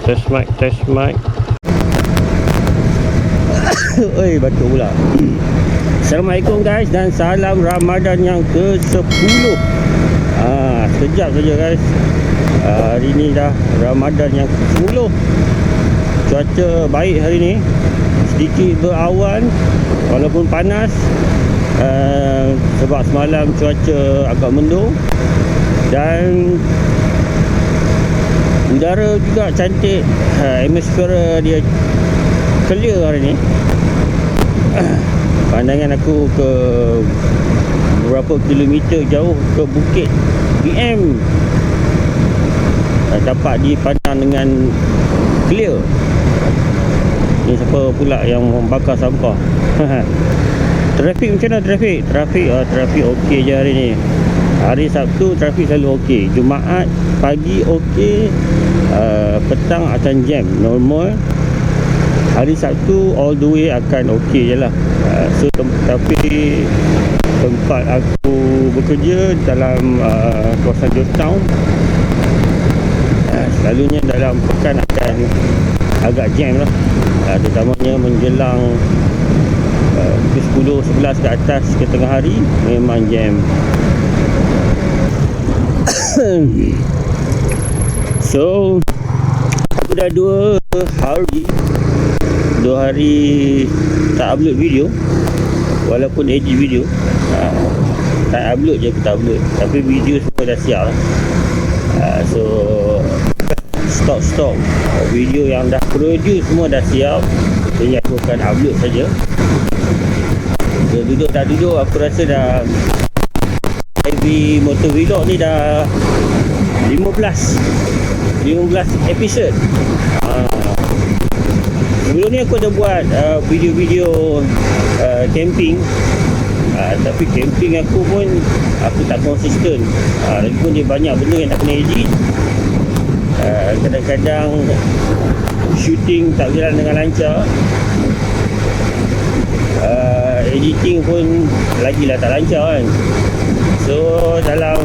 Test mic. Oi, batuk pula. Assalamualaikum guys, dan salam Ramadan yang ke-10. Sekejap saja guys. Hari ni dah Ramadan yang ke-10. Cuaca baik hari ni. Sedikit berawan walaupun panas. Sebab semalam cuaca agak mendung. Dan udara juga cantik. Atmosfer dia clear hari ni. Pandangan aku ke beberapa kilometer jauh ke Bukit PM dapat dipandang dengan clear. Ni siapa pula yang membakar sampah? Trafik macam mana trafik? Trafik okey je hari ni. Hari Sabtu trafik selalu okey. Jumaat pagi okey. Petang akan jam normal. Hari Sabtu all the way akan okey je lah. Tapi tempat aku bekerja dalam kawasan Georgetown, selalunya dalam pekan akan agak jam lah. Terutamanya menjelang pukul 10, 11 ke atas ke tengah hari memang jam. So aku dah 2 hari tak upload video. Walaupun edit video, tak upload je, aku tak upload. Tapi video semua dah siap lah. So stok video yang dah produce semua dah siap. Jadi aku akan upload saja. So duduk tak duduk, aku rasa dah heavy motor vlog ni dah 15 episode. Sebelum ni aku ada buat video-video camping. Tapi camping aku pun aku tak konsisten. Lagipun dia banyak benda yang nak kena edit. Kadang-kadang shooting tak berjalan dengan lancar. Editing pun lagilah tak lancar kan. So dalam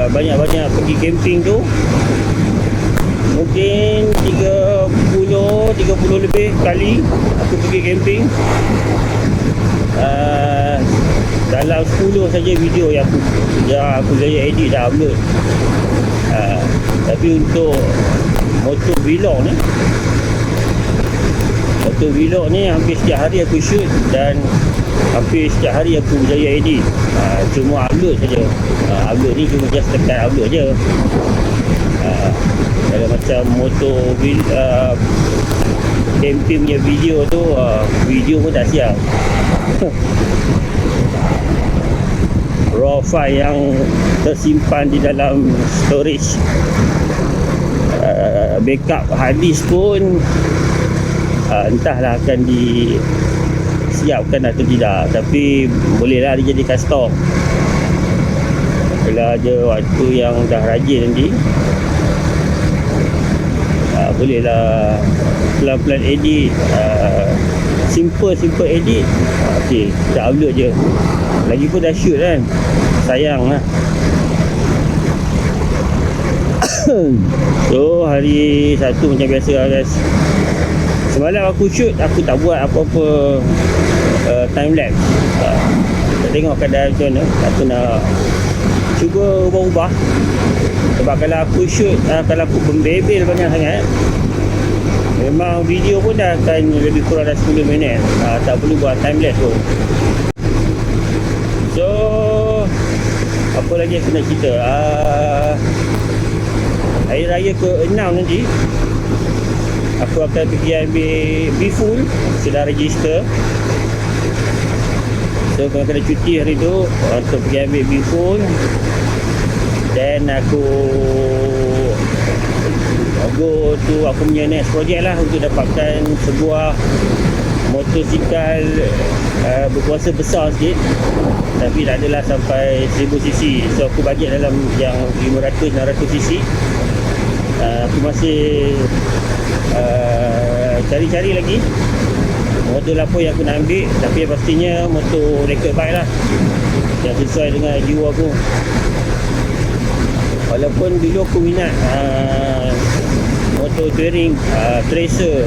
banyak-banyak pergi camping tu, mungkin 30 lebih kali aku pergi camping. Dalam 10 saja video yang aku boleh edit dah upload. Tapi untuk motor vlog ni hampir setiap hari aku shoot dan hampir setiap hari aku berjaya edit. Cuma upload saja. Upload ni cuma just tekan upload je. Kalau macam motor camping punya video tu, video pun tak siap. Raw file yang tersimpan di dalam storage, backup hard disk pun entahlah akan disiapkan atau tidak. Tapi bolehlah dijadikan stok. Kalau ada waktu yang dah rajin nanti, bolehlah pelan-pelan edit. Simple edit. Okey, kita upload je. Lagipun dah shoot kan, sayang lah. So hari Sabtu macam biasa lah guys. Semalam aku shoot, aku tak buat apa-apa time lapse. Kita tengok keadaan macam mana. Aku nak cuba ubah-ubah. Sebab kalau aku shoot, kalau aku membebel banyak sangat, memang video pun dah akan lebih kurang dah 10 minit. Tak perlu buat time lapse pun. So apa lagi aku nak cerita? Hari Raya ke-6 nanti aku akan pergi ambil B-Full. Sudah register. So aku kena cuti hari tu untuk pergi ambil B-Full. Dan aku go to aku punya next project lah, untuk dapatkan sebuah motosikal berkuasa besar sikit. Tapi tak adalah sampai 1000cc. So aku bajet dalam yang 500-600cc. Aku masih cari-cari lagi motor apa yang aku nak ambil. Tapi yang pastinya motor record bike lah, yang sesuai dengan jiwa aku. Walaupun dulu aku minat motor touring tracer,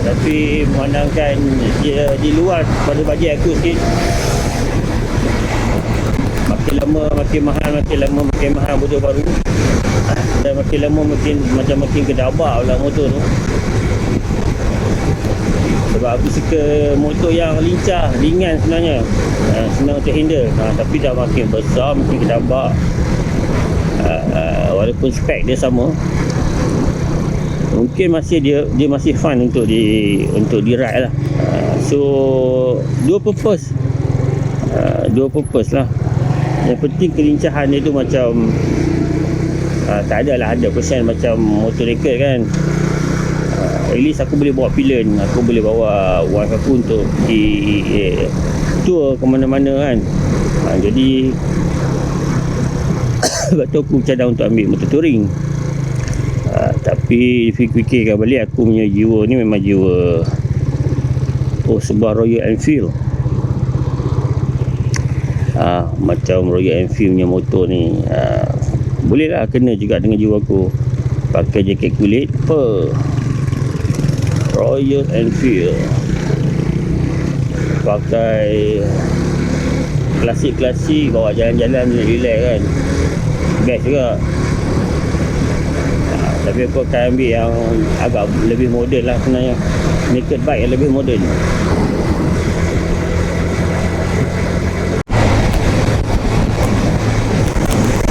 tapi memandangkan dia di luar pada bajet aku sikit. Makin lama makin mahal, makin lama makin mahal motor baru, dan makin lama makin gedabak pula motor tu. Sebab aku suka motor yang lincah, ringan sebenarnya, senang untuk handle, tapi dah makin besar makin gedabak. Walaupun spek dia sama, mungkin masih dia masih fun untuk di ride lah. So dua purpose lah. Yang penting kelincahan dia tu macam tak adalah 100% macam motor naked kan. At least aku boleh bawa pillion, aku boleh bawa wife aku untuk pergi tour ke mana-mana kan. Jadi sebab tu aku cadang untuk ambil motor touring. Tapi fikir-fikirkan balik, aku punya jiwa ni memang jiwa sebuah Royal Enfield. Macam Royal Enfield punya motor ni, boleh lah kena juga dengan jiwa aku. Pakai jaket kulit Royal Enfield, pakai klasik-klasik, bawa jalan-jalan relax kan, best juga. Tapi aku akan ambil yang agak lebih moden lah sebenarnya, naked bike yang lebih moden.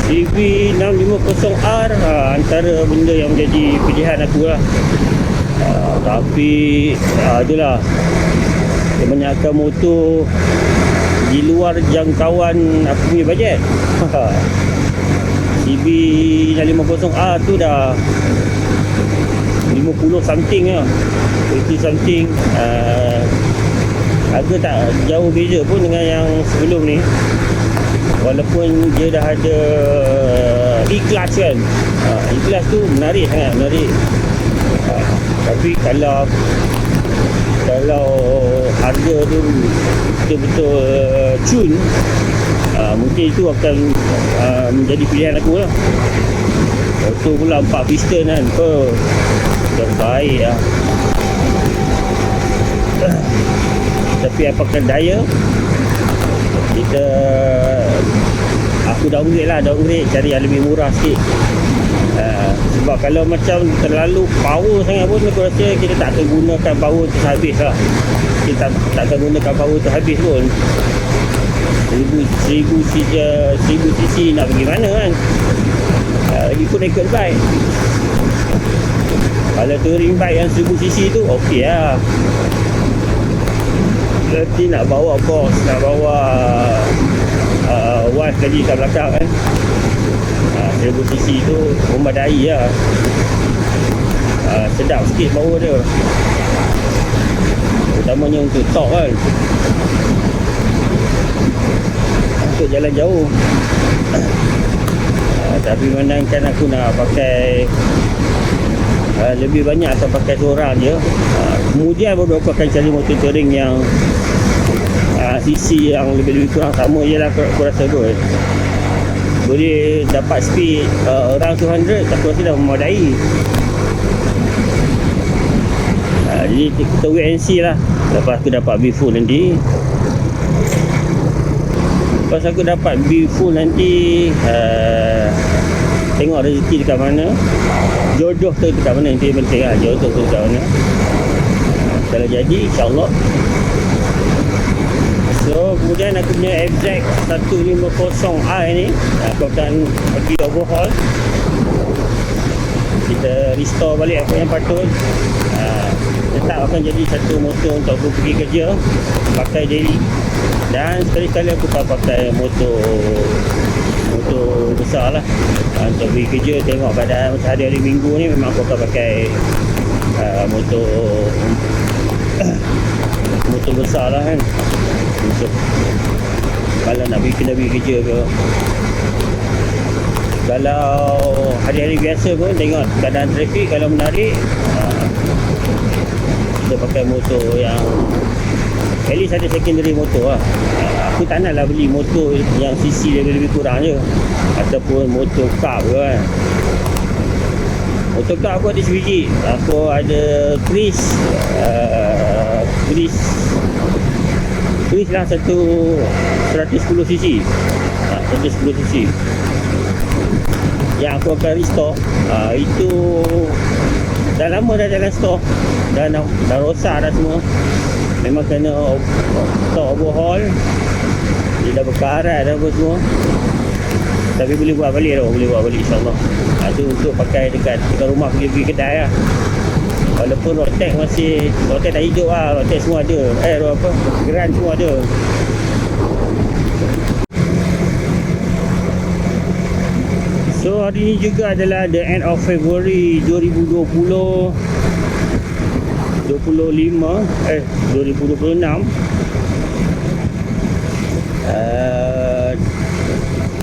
CB650R antara benda yang menjadi pilihan aku lah. Tapi itulah, kebanyakan motor di luar jangkauan aku punya bajet. CB650R tu dah 50 something lah, 50 something. Harga tak jauh beza pun dengan yang sebelum ni, walaupun dia dah ada E-Class kan. E-Class tu menarik sangat, menarik. Tapi kalau harga tu betul-betul cun, mungkin itu akan menjadi pilihan aku lah. Motor pula 4 piston kan, terbaik lah. Tapi apakah daya, aku downgrade cari yang lebih murah sikit. Sebab kalau macam terlalu power sangat pun, aku rasa kita tak akan gunakan power tu habis lah. Kita tak akan gunakan power tu habis pun. 1000 cc nak pergi mana kan. Lagi pun naked bike. Kalau touring bike yang 1000 cc tu okey lah. Nanti nak bawa box, nak bawa wife lagi kat belakang kan. 1000 cc tu memadai lah. Sedap sikit bau dia, utamanya untuk top kan, untuk jalan jauh. Tapi memandangkan aku nak pakai lebih banyak atau pakai seorang je, kemudian baru aku akan cari motor touring yang cc yang lebih kurang sama je lah. Aku rasa tu boleh dapat speed around 200, aku rasa dah memadai. Jadi kita wait and see lah. Lepas aku dapat B full nanti, tengok rezeki dekat mana, jodoh tu dekat mana, yang penting lah, jodoh tu dekat mana. Kalau jadi, insyaAllah. So kemudian aku punya FZ150i ni, aku akan pergi overhaul. Kita restore balik apa yang patut. Tetap akan jadi satu motor untuk aku pergi kerja, pakai daily. Dan sekali-sekali aku pakai motor besar lah, untuk pergi kerja. Tengok keadaan macam hari-hari minggu ni, memang aku akan pakai motor besar lah kan, untuk kalau nak kena pergi kerja ke. Kalau hari-hari biasa pun tengok keadaan trafik, kalau menarik, kita pakai motor yang at least ada secondary motor lah. Aku tak naklah beli motor yang cc lebih kurang je, ataupun motor cup ke kan. Motorcar aku ada sebiji. Aku ada Chris lah, satu 110cc. 110cc yang aku akan restore. Itu dah lama dah dalam store, dah rosak dah semua. Memang kena overhaul. Dia dah berkarat dah apa semua, tapi boleh buat balik insyaAllah. Itu untuk pakai dekat rumah, pergi kedai lah. Walaupun Rotek dah hidup lah. Rotek semua ada, Grand semua ada. So hari ni juga adalah the end of February 2026.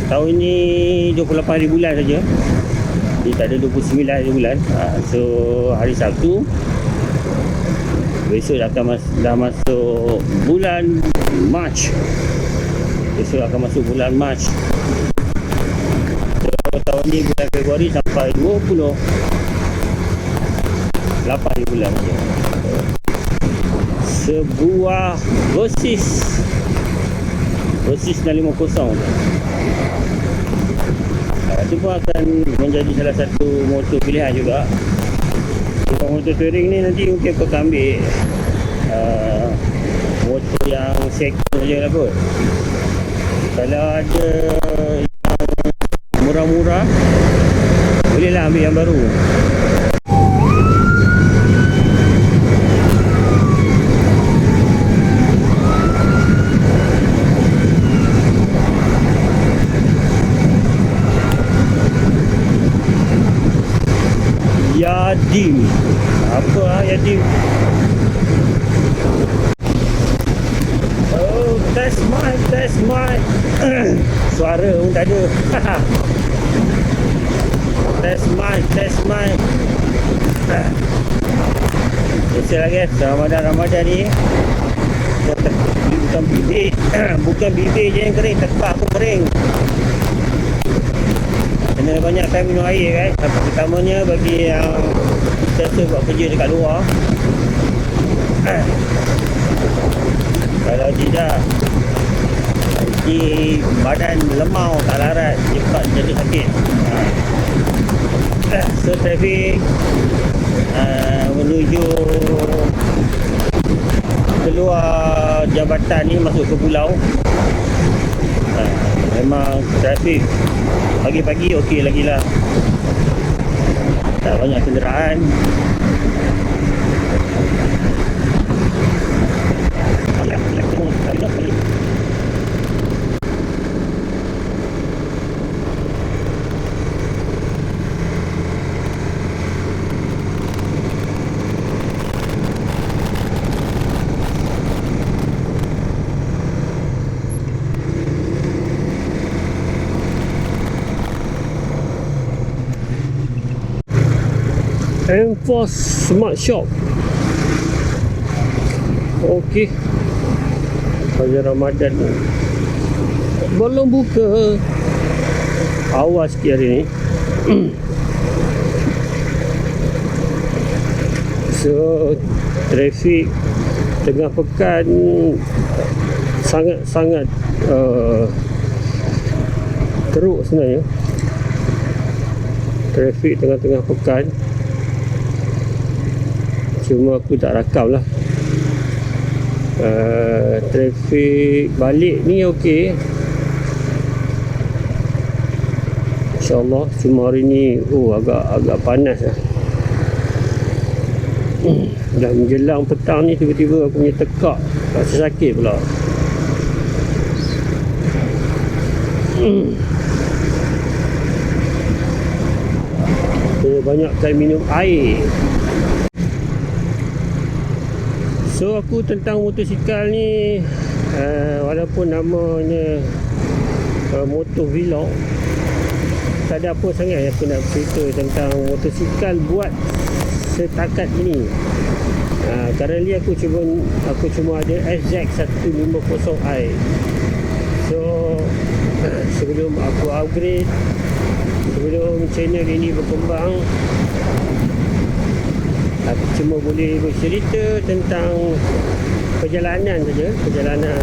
Tahun ni 28 hari bulan saja. Dia tak ada 29 hari bulan. So hari Sabtu, besok dah masuk bulan Mac. Tahun ni bulan Februari sampai 28 hari bulan saja. Sebuah Versys 950. Itu pun akan menjadi salah satu motor pilihan juga. Motor touring ni nanti mungkin aku akan ambil motor yang second je lah kot. Kalau ada yang murah-murah, bolehlah ambil yang baru. Yadim. Apa Yadim? Oh, test mic. Suara pun tak ada. Test mic. Biasalah guys, Ramadan ni bukan bibir je yang kering, tekak pun kering. Kena banyak time minum air guys. Terutamanya bagi yang setiap buat kerja dekat luar. Kalau tidak, nanti badan lemau, tak larat, cepat jadi sakit. So traffic menuju keluar jambatan ni masuk ke pulau. Memang trafik pagi-pagi okey lagi lah, tak banyak kenderaan. Enforce Smart Shop. Okey, pada Ramadan belum buka. Awal sikit hari ni. So trafik tengah pekan sangat teruk sebenarnya. Trafik tengah-tengah pekan. Cuma aku tak rakam lah. Trafik balik ni okey, InsyaAllah. Cuma hari ni agak panas lah. Dah menjelang petang ni tiba-tiba aku punya tekak rasa sakit pula. Banyakkan minum air. So aku tentang motosikal ni, walaupun namanya motor vlog, tak ada apa sangat yang aku nak cerita tentang motosikal buat setakat ini. Currently aku cuma ada SZ150i. So sebelum aku upgrade, sebelum channel ini berkembang, Aku cuma boleh bercerita tentang perjalanan saja. Perjalanan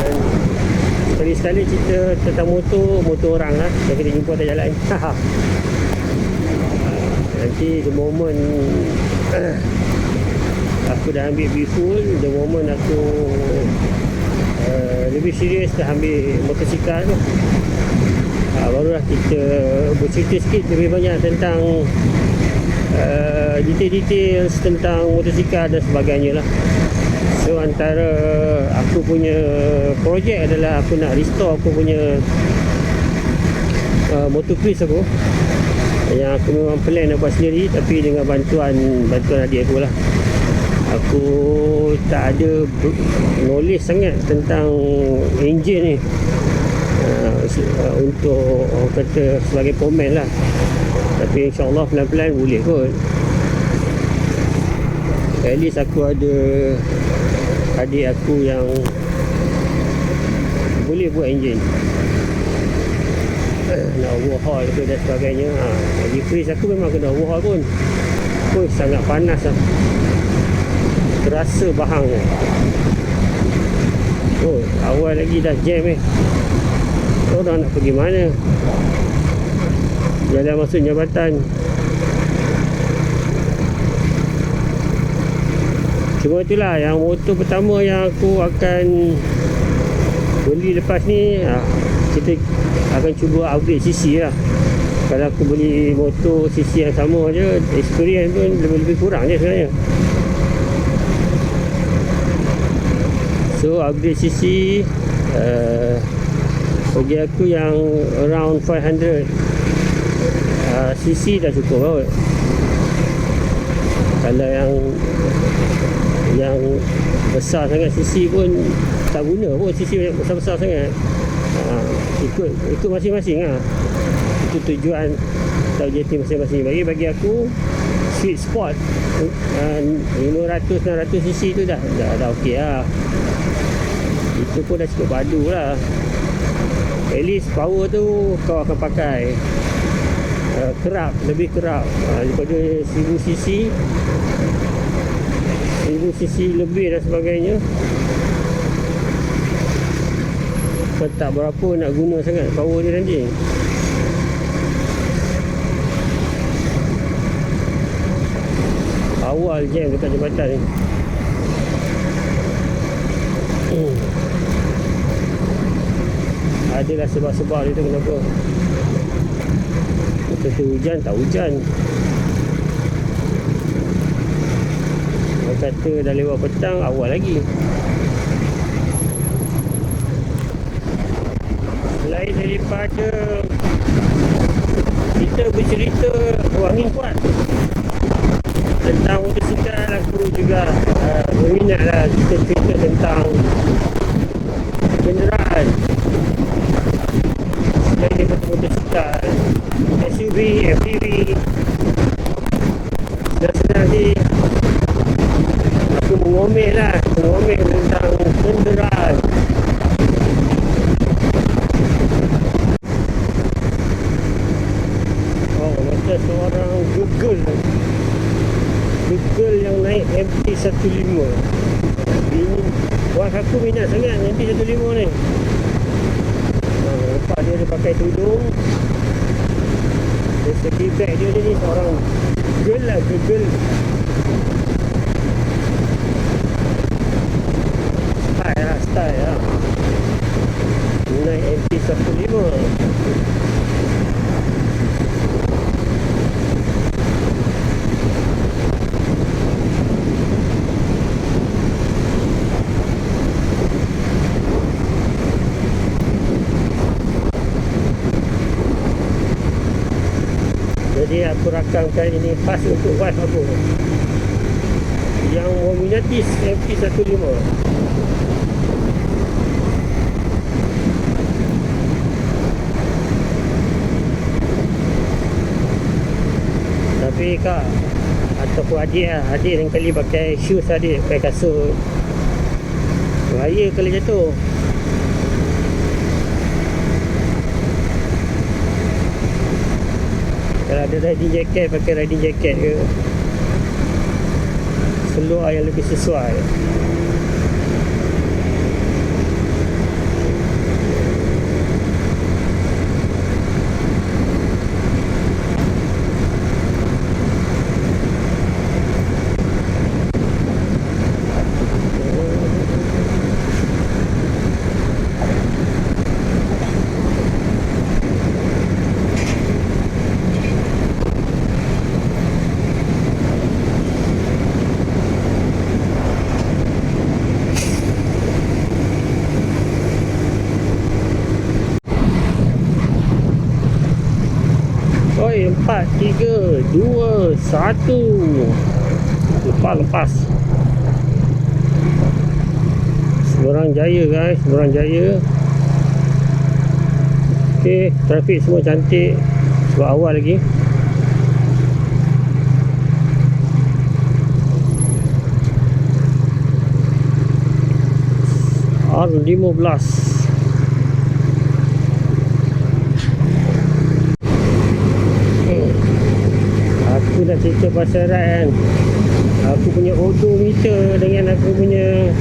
sekali-sekali cerita tentang motor orang lah yang kita jumpa atas jalan. Nanti the moment aku dah ambil biful, the moment aku lebih serius dah ambil motosikal tu, barulah kita bercerita sikit lebih banyak tentang detail-detail tentang motosikal dan sebagainya lah. So antara aku punya projek adalah aku nak restore aku punya motor Chris aku, yang aku memang plan nak buat sendiri, tapi dengan bantuan adik aku lah. Aku tak ada knowledge sangat tentang enjin ni, untuk orang kata sebagai komen lah. Tapi insyaAllah pelan-pelan boleh kot. At least aku ada adik aku yang boleh buat enjin, nak overhaul ke dan sebagainya. Lagi freeze aku memang kena overhaul pun. Sangat panas lah, terasa bahang. Awal lagi dah jam orang nak pergi mana, jalan masuk jambatan. Cuma itulah yang motor pertama yang aku akan beli lepas ni. Kita akan cuba upgrade CC lah. Kalau aku beli motor CC yang sama je, experience pun lebih kurang je sebenarnya. So upgrade CC bagi aku yang around 500 CC dah cukup kot. Kalau yang besar sangat CC pun tak guna pun, CC besar-besar sangat. Ikut masing-masing lah. Itu tujuan atau objektif masing-masing. Bagi aku sweet spot 500-600 cc tu dah okey lah. Itu pun dah cukup padu lah. At least power tu kau akan pakai lebih kerap daripada 1000 cc lebih dan sebagainya. Kau tak berapa nak guna sangat power dia nanti. Awal jam dekat jambatan ni. Adalah sebab-sebab dia tu kenapa. Kata hujan, tak hujan. Orang kata dah lewat petang, awal lagi. Selain daripada kita bercerita angin kuat tentang motosikal, aku juga berminatlah kita cerita tentang kenderaan selain daripada motosikal, SUV, MPV. Senang-senang ni aku mengomel tentang kenderaan. Macam seorang Google yang naik MT-15. Ini buat aku minat sangat MT-15 ni. Nampak dia ada pakai tudung. Dari segi bag dia ni seorang Google. Style lah. Naik MT-15. Jadi aku rakamkan ini khas untuk wife aku yang meminati MT-15. Tapi kak ataupun adik lain kali pakai shoes, adik pakai kasut, bahaya kalau jatuh. Kalau Kalau ada riding jacket, pakai riding jacket ke, seluar yang lebih sesuai. Oi, 4, 3, 2, 1. Lepas. Seberang Jaya guys, Seberang Jaya. Okey, trafik semua cantik sebab awal lagi. R15. Aku nak cerita pasal ride kan. Aku punya odometer dengan aku punya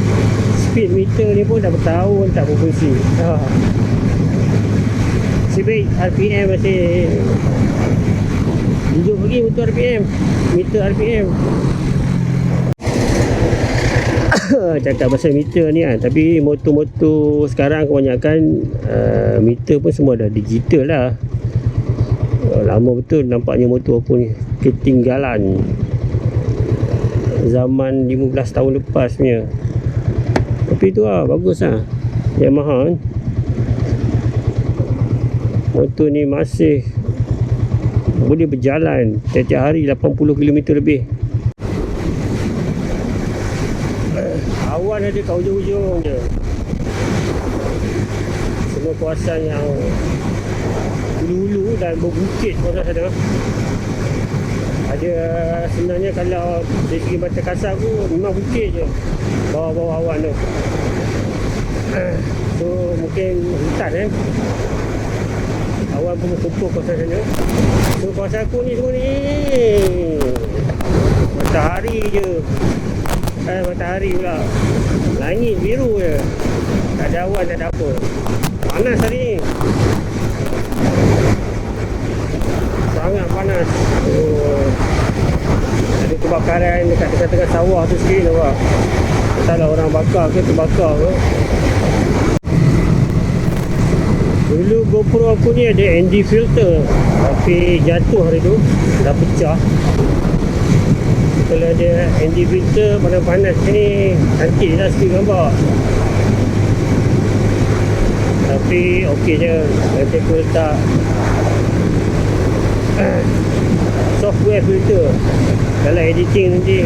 speed meter ni pun dah bertahun tak berfungsi. Sebab RPM masih hidup lagi untuk RPM, meter RPM. Cakap pasal meter ni kan, tapi motor-motor sekarang kebanyakan meter pun semua dah digital lah. Lama betul nampaknya motor aku ni ketinggalan zaman 15 tahun lepas punya. Tapi tu lah, bagus lah Yamaha kan. Motor ni masih boleh berjalan tiap-tiap hari 80 km lebih. Awan ada kat ujung-ujung je. Semua kawasan yang hulu-hulu dan berbukit kawasan sana. Ada sebenarnya kalau dari segi mata kasar tu memang bukit je bawah-bawah awan tu. So mungkin hutan awan pun berkumpul kawasan sana. So kawasan aku ni semua ni matahari je. Matahari pula, langit biru je, tak ada awan, tak ada apa. Panas hari ni, sangat panas. Ada kebakaran dekat tengah-tengah sawah tu sikit nampak. Entahlah orang bakar ke terbakar ke. Dulu GoPro aku ni ada ND filter, tapi jatuh hari tu, dah pecah. Kalau ada ND filter panas-panas ni cantik lah sikit gambar. Tapi okey je. Nanti aku letak software filter. Kalau editing nanti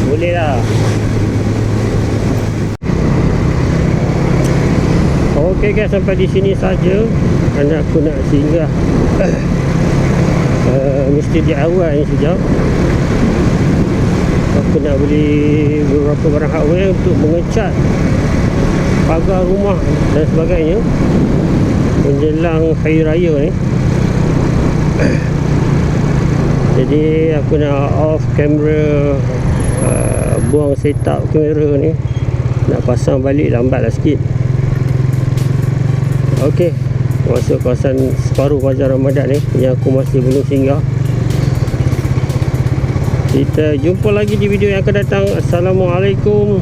boleh lah. Okey guys, sampai di sini saja. Kerana aku nak singgah mesti di awal ni sekejap. Aku nak beli beberapa barang hardware untuk mengecat pagar rumah dan sebagainya menjelang Hari Raya ni. Jadi aku nak off kamera, buang setup kamera ni, nak pasang balik lambat lah sikit. Okey, masuk kawasan separuh Bazaar Ramadan ni yang aku masih belum singgah. Kita jumpa lagi di video yang akan datang. Assalamualaikum